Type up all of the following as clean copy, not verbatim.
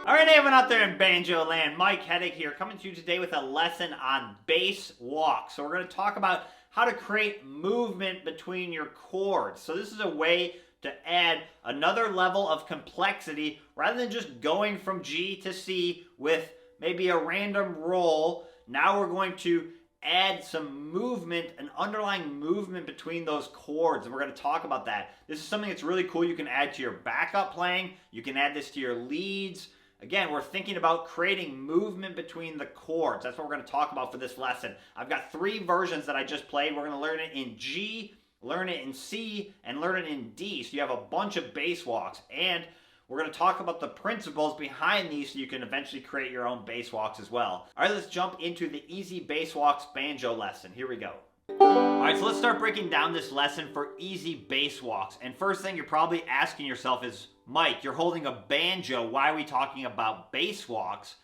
Alright everyone out there in Banjo land, Mike Heddick here, coming to you today with a lesson on bass walk. So we're going to talk about how to create movement between your chords. So this is a way to add another level of complexity rather than just going from G to C with maybe a random roll. Now we're going to add some movement, an underlying movement between those chords, and we're going to talk about that. This is something that's really cool. You can add to your backup playing. You can add this to your leads. Again, we're thinking about creating movement between the chords. That's what we're going to talk about for this lesson. I've got 3 versions that I just played. We're going to learn it in G, learn it in C, and learn it in D. So you have a bunch of bass walks. And we're going to talk about the principles behind these so you can eventually create your own bass walks as well. All right, let's jump into the Easy Bass Walks Banjo lesson. Here we go. All right, so let's start breaking down this lesson for easy bass walks. And first thing you're probably asking yourself is, Mike, you're holding a banjo. Why are we talking about bass walks?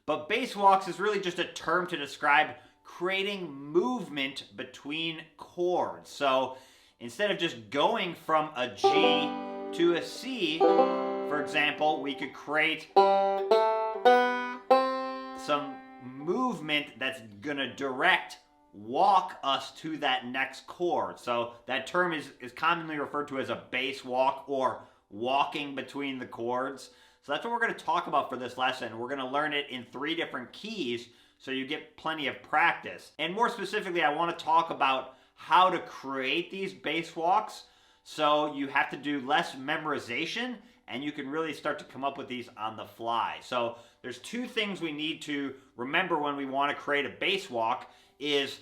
But bass walks is really just a term to describe creating movement between chords. So instead of just going from a G to a C, for example, we could create some movement that's going to walk us to that next chord. So that term is commonly referred to as a bass walk or walking between the chords. So that's what we're going to talk about for this lesson. We're going to learn it in 3 different keys so you get plenty of practice. And more specifically, I want to talk about how to create these bass walks so you have to do less memorization and you can really start to come up with these on the fly. So there's 2 things we need to remember when we want to create a bass walk is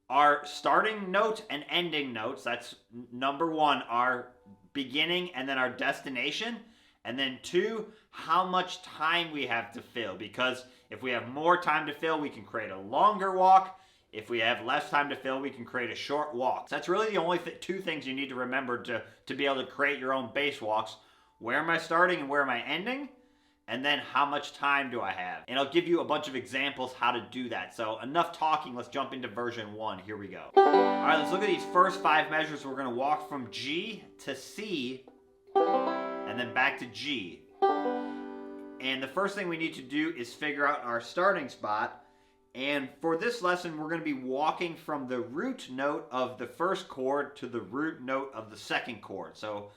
our starting note and ending notes. That's number 1, our beginning and then our destination. And then 2, how much time we have to fill. Because if we have more time to fill, we can create a longer walk. If we have less time to fill, we can create a short walk. So that's really the only 2 things you need to remember to be able to create your own bass walks. Where am I starting and where am I ending? And then how much time do I have? And I'll give you a bunch of examples how to do that. So enough talking, let's jump into version 1. Here we go. All right, let's look at these first 5 measures. We're going to walk from G to C and then back to G. And the first thing we need to do is figure out our starting spot. And for this lesson, we're going to be walking from the root note of the first chord to the root note of the second chord. So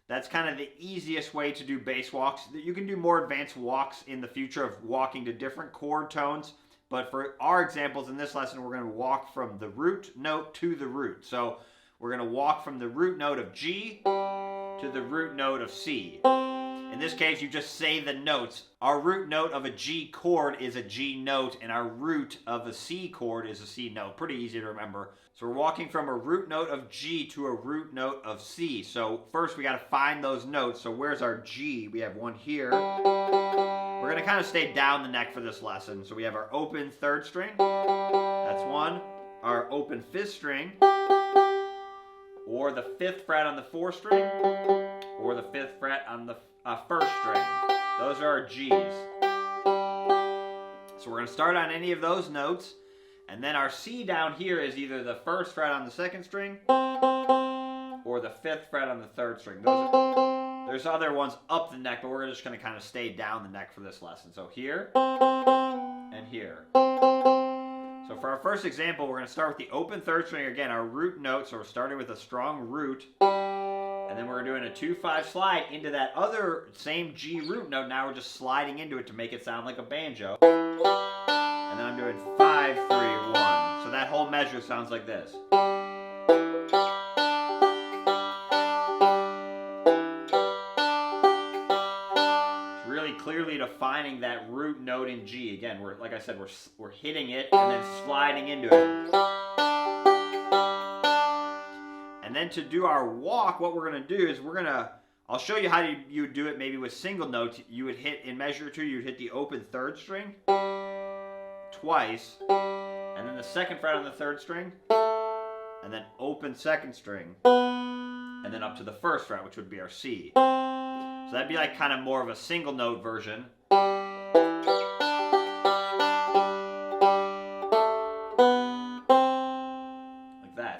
that's kind of the easiest way to do bass walks. You can do more advanced walks in the future of walking to different chord tones. But for our examples in this lesson, we're going to walk from the root note to the root. So we're going to walk from the root note of G to the root note of C. In this case, you just say the notes. Our root note of a G chord is a G note, and our root of a C chord is a C note. Pretty easy to remember. So we're walking from a root note of G to a root note of C. So first we got to find those notes. So where's our G? We have one here. We're going to kind of stay down the neck for this lesson. So we have our open 3rd string. That's 1. Our open 5th string. Or the 5th fret on the 4th string. Or the 5th fret on the 1st string. Those are our G's. So we're going to start on any of those notes. And then our C down here is either the 1st fret on the 2nd string or the 5th fret on the 3rd string. There's other ones up the neck, but we're just going to kind of stay down the neck for this lesson. So here and here. So for our first example, we're going to start with the open 3rd string. Again, our root note. So we're starting with a strong root. And then we're doing a 2-5 slide into that other same G root note. Now we're just sliding into it to make it sound like a banjo. And then I'm doing 5, 3, 1. So that whole measure sounds like this. It's really clearly defining that root note in G. Again, like I said, we're hitting it and then sliding into it. And then to do our walk, what we're going to do is I'll show you how you would do it maybe with single notes. You would hit, in measure 2, you would hit the open 3rd string twice, and then the 2nd fret on the 3rd string, and then open 2nd string, and then up to the 1st fret, which would be our C. So that'd be like kind of more of a single note version.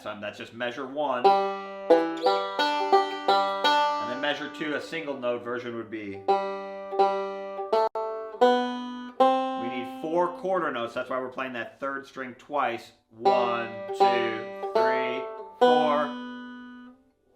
So that's just measure 1. And then measure 2, a single note version would be. We need 4 quarter notes. That's why we're playing that 3rd string twice. 1, 2, 3, 4.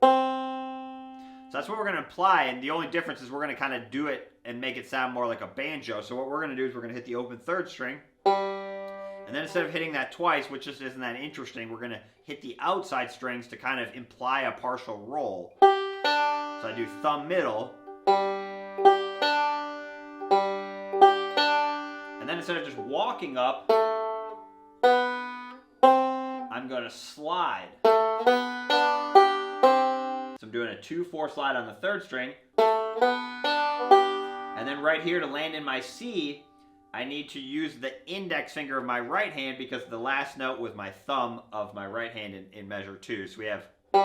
So that's what we're going to apply. And the only difference is we're going to kind of do it and make it sound more like a banjo. So what we're going to do is we're going to hit the open 3rd string. And then instead of hitting that twice, which just isn't that interesting, we're going to hit the outside strings to kind of imply a partial roll. So I do thumb middle. And then instead of just walking up, I'm going to slide. So I'm doing a 2-4 slide on the 3rd string. And then right here to land in my C, I need to use the index finger of my right hand because the last note was my thumb of my right hand in measure 2. So we have. Now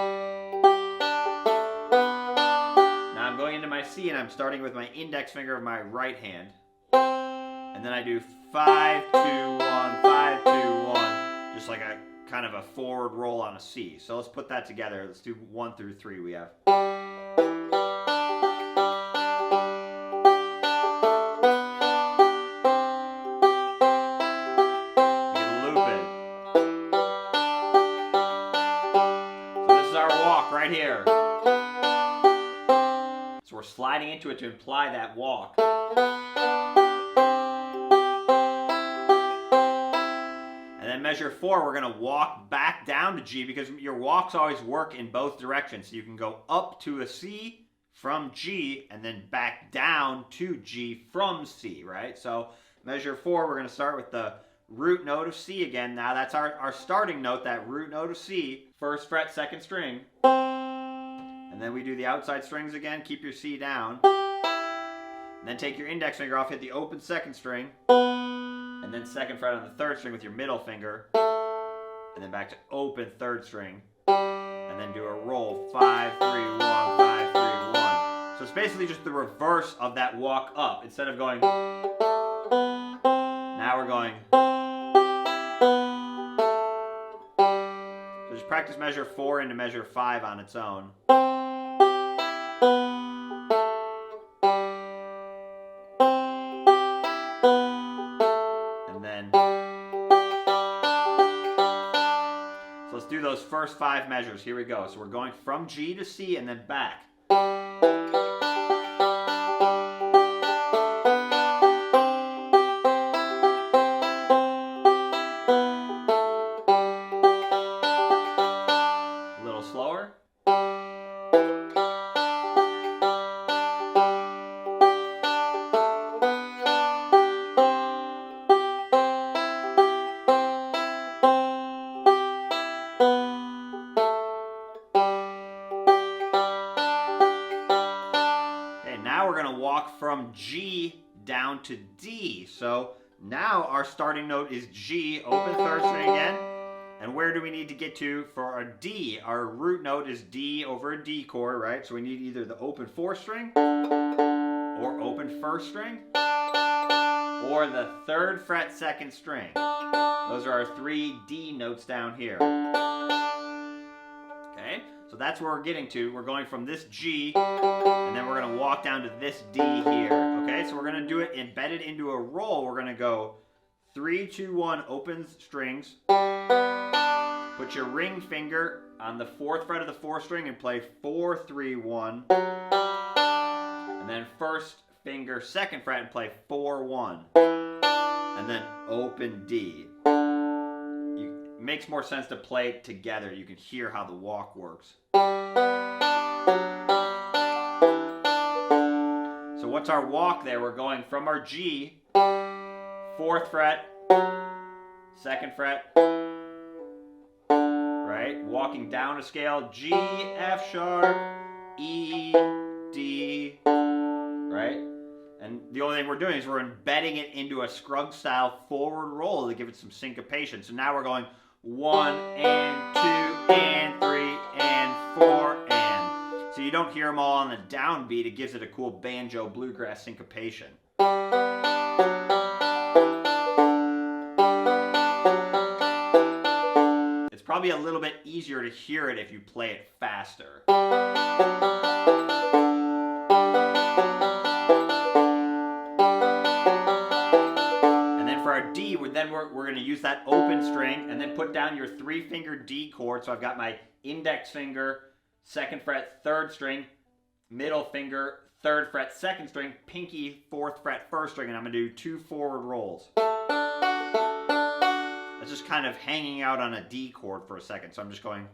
I'm going into my C and I'm starting with my index finger of my right hand. And then I do 5, 2, 1, 5, 2, 1. Just like a kind of a forward roll on a C. So let's put that together. Let's do 1 through 3 we have. Right here. So we're sliding into it to imply that walk. And then measure 4, we're going to walk back down to G because your walks always work in both directions. So you can go up to a C from G and then back down to G from C, right? So measure 4, we're going to start with the root note of C again. Now that's our starting note, that root note of C, 1st fret, 2nd string. And then we do the outside strings again, keep your C down. And then take your index finger off, hit the open 2nd string. And then 2nd fret on the 3rd string with your middle finger. And then back to open 3rd string. And then do a roll, 5, 3, 1, 5, 3, 1. So it's basically just the reverse of that walk up. Instead of going, now we're going. So just practice measure 4 into measure 5 on its own. And then, so let's do those first 5 measures. Here we go. So we're going from G to C and then back. From G down to D. So now our starting note is G, open 3rd string again. And where do we need to get to for our D? Our root note is D over a D chord, right? So we need either the open 4th string or open 1st string or the 3rd fret 2nd string. Those are our 3 D notes down here. Okay? So that's where we're getting to. We're going from this G, and then we're going to walk down to this D here. Okay, so we're going to do it embedded into a roll. We're going to go 3, 2, 1, open strings. Put put your ring finger on the 4th fret of the 4th string and play 4, 3, 1. And then 1st finger, 2nd fret and play 4, 1. And then open D. It makes more sense to play it together. You can hear how the walk works. So what's our walk there? We're going from our G, 4th fret, 2nd fret, right? Walking down a scale, G, F sharp, E, D, right? And the only thing we're doing is we're embedding it into a Scruggs style forward roll to give it some syncopation. So now we're going 1 and 2 and 3 and 4 and. So you don't hear them all on the downbeat. It gives it a cool banjo bluegrass syncopation. It's probably a little bit easier to hear it if you play it faster. We're going to use that open string and then put down your 3-finger D chord. So I've got my index finger, 2nd fret, 3rd string, middle finger, 3rd fret, 2nd string, pinky, 4th fret, 1st string, and I'm going to do 2 forward rolls. That's just kind of hanging out on a D chord for a second. So I'm just going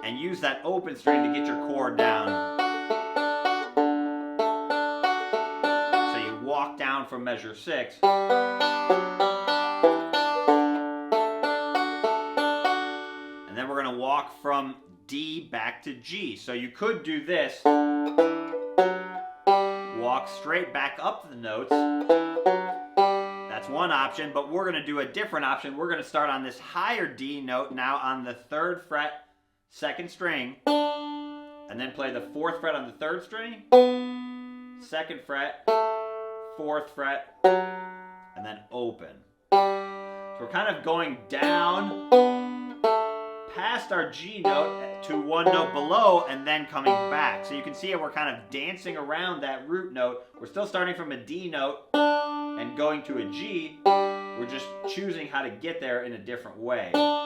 and use that open string to get your chord down. Walk down from measure 6. And then we're going to walk from D back to G. So you could do this. Walk straight back up the notes. That's one option, but we're going to do a different option. We're going to start on this higher D note now on the 3rd fret, 2nd string, and then play the 4th fret on the 3rd string, 2nd fret, 4th fret, and then open. So we're kind of going down past our G note to one note below and then coming back. So you can see it, we're kind of dancing around that root note. We're still starting from a D note and going to a G. We're just choosing how to get there in a different way. Like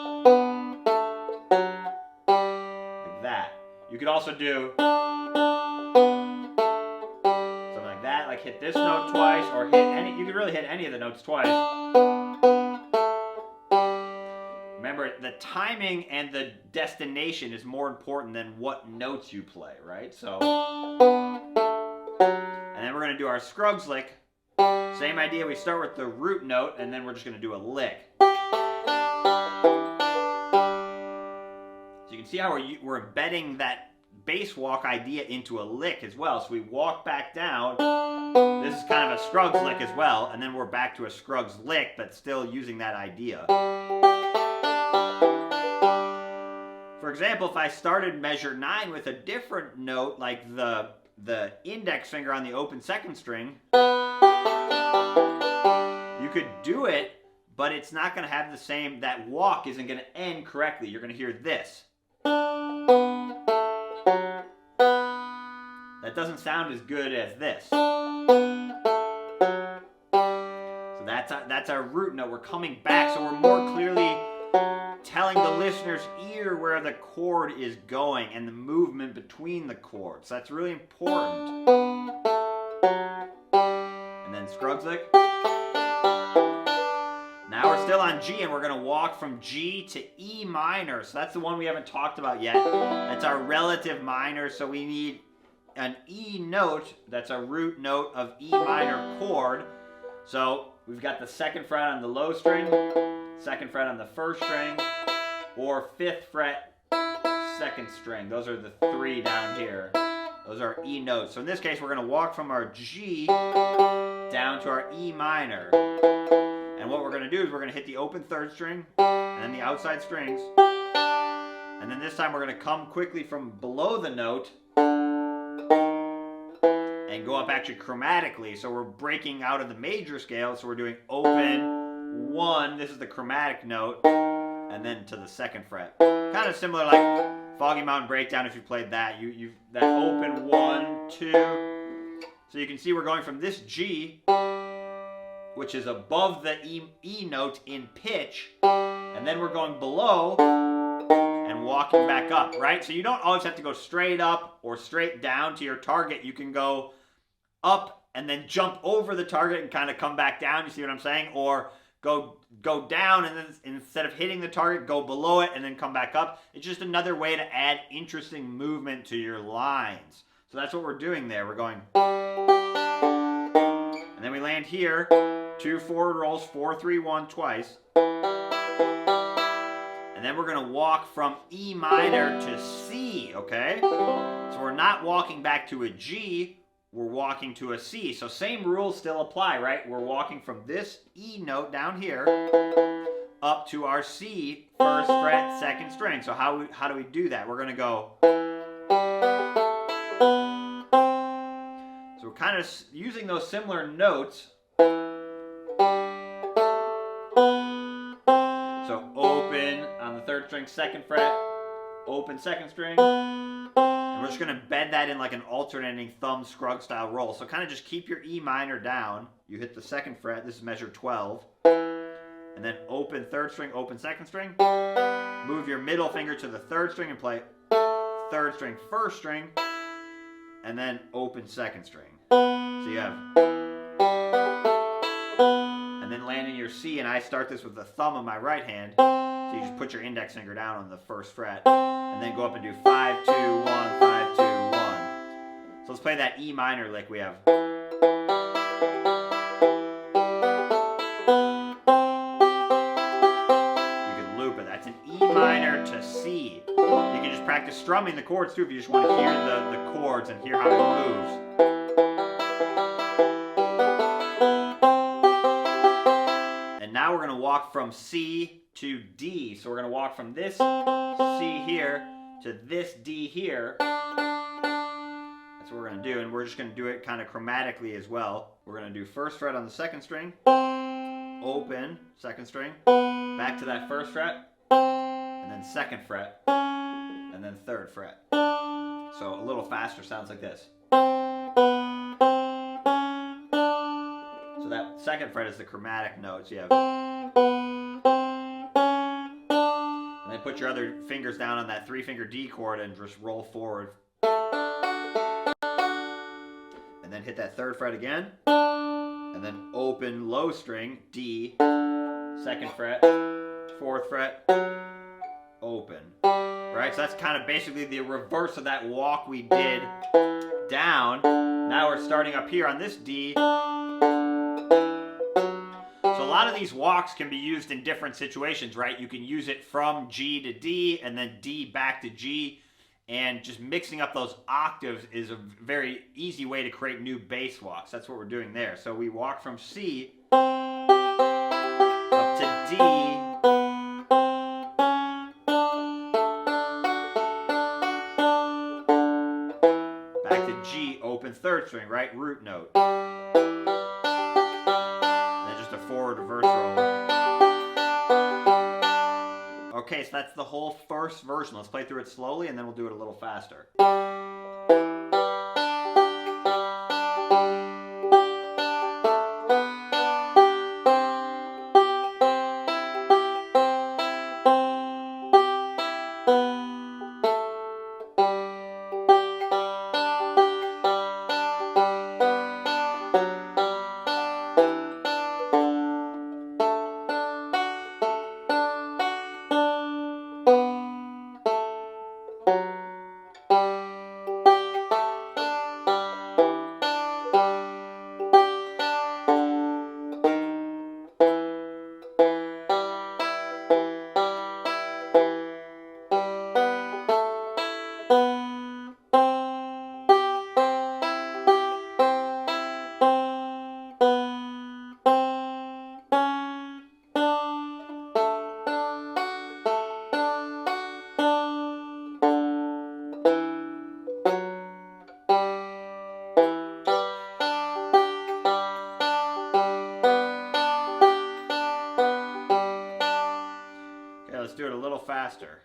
that. You could also do like hit this note twice, or hit any, you could really hit any of the notes twice. Remember, the timing and the destination is more important than what notes you play, right? So, and then we're going to do our Scruggs lick. Same idea, we start with the root note, and then we're just going to do a lick. So you can see how we're embedding that bass walk idea into a lick as well. So we walk back down. This is kind of a Scruggs lick as well, and then we're back to a Scruggs lick, but still using that idea. For example, if I started measure 9 with a different note, like the index finger on the open 2nd string, you could do it, but it's not going to have the same, that walk isn't going to end correctly. You're going to hear this. That doesn't sound as good as this. So that's our root note. We're coming back, so we're more clearly telling the listener's ear where the chord is going and the movement between the chords. That's really important. And then Scruggs lick. Now we're still on G, and we're going to walk from G to E minor. So that's the one we haven't talked about yet. That's our relative minor, so we need an E note. That's a root note of E minor chord. So we've got the 2nd fret on the low string, 2nd fret on the 1st string, or 5th fret, 2nd string. Those are the 3 down here. Those are E notes. So in this case, we're going to walk from our G down to our E minor. And what we're going to do is we're going to hit the open 3rd string and then the outside strings. And then this time we're going to come quickly from below the note and go up actually chromatically. So we're breaking out of the major scale. So we're doing open 1. This is the chromatic note. And then to the 2nd fret. Kind of similar like Foggy Mountain Breakdown if you played that. You that open 1, 2. So you can see we're going from this G, which is above the E note in pitch, and then we're going below and walking back up, right? So you don't always have to go straight up or straight down to your target. You can go up and then jump over the target and kind of come back down. You see what I'm saying? Or go down and then instead of hitting the target, go below it and then come back up. It's just another way to add interesting movement to your lines. So that's what we're doing there. We're going, and then we land here, 2 forward rolls, 4, 3, 1 twice. And then we're going to walk from E minor to C, okay? So we're not walking back to a G, we're walking to a C. So same rules still apply, right? We're walking from this E note down here up to our C, 1st fret, 2nd string. So how do we do that? We're going to go. So we're kind of using those similar notes. So open on the 3rd string, 2nd fret, open 2nd string, and we're just going to bend that in like an alternating thumb scrug style roll. So kind of just keep your E minor down. You hit the 2nd fret, this is measure 12, and then open 3rd string, open 2nd string, move your middle finger to the 3rd string and play 3rd string, 1st string, and then open 2nd string. So you have, and then landing your C, and I start this with the thumb of my right hand. So you just put your index finger down on the 1st fret, and then go up and do 5, 2, 1, 5, 2, 1. So let's play that E minor lick we have. You can loop it. That's an E minor to C. You can just practice strumming the chords too if you just want to hear the chords and hear how it moves. Now we're going to walk from C to D. So we're going to walk from this C here to this D here. That's what we're going to do. And we're just going to do it kind of chromatically as well. We're going to do 1st fret on the 2nd string, open 2nd string, back to that 1st fret, and then 2nd fret, and then 3rd fret. So a little faster sounds like this. So that 2nd fret is the chromatic notes. You have, and then put your other fingers down on that 3-finger D chord and just roll forward. And then hit that 3rd fret again, and then open low string D, 2nd fret, 4th fret, open. Right, so that's kind of basically the reverse of that walk we did down. Now we're starting up here on this D. So a lot of these walks can be used in different situations, right? You can use it from G to D and then D back to G, and just mixing up those octaves is a very easy way to create new bass walks. That's what we're doing there. So we walk from C up to D, back to G, open 3rd string, right? Root note. Forward reverse roll. Okay, so that's the whole first version. Let's play through it slowly and then we'll do it a little faster. Let's do it a little faster.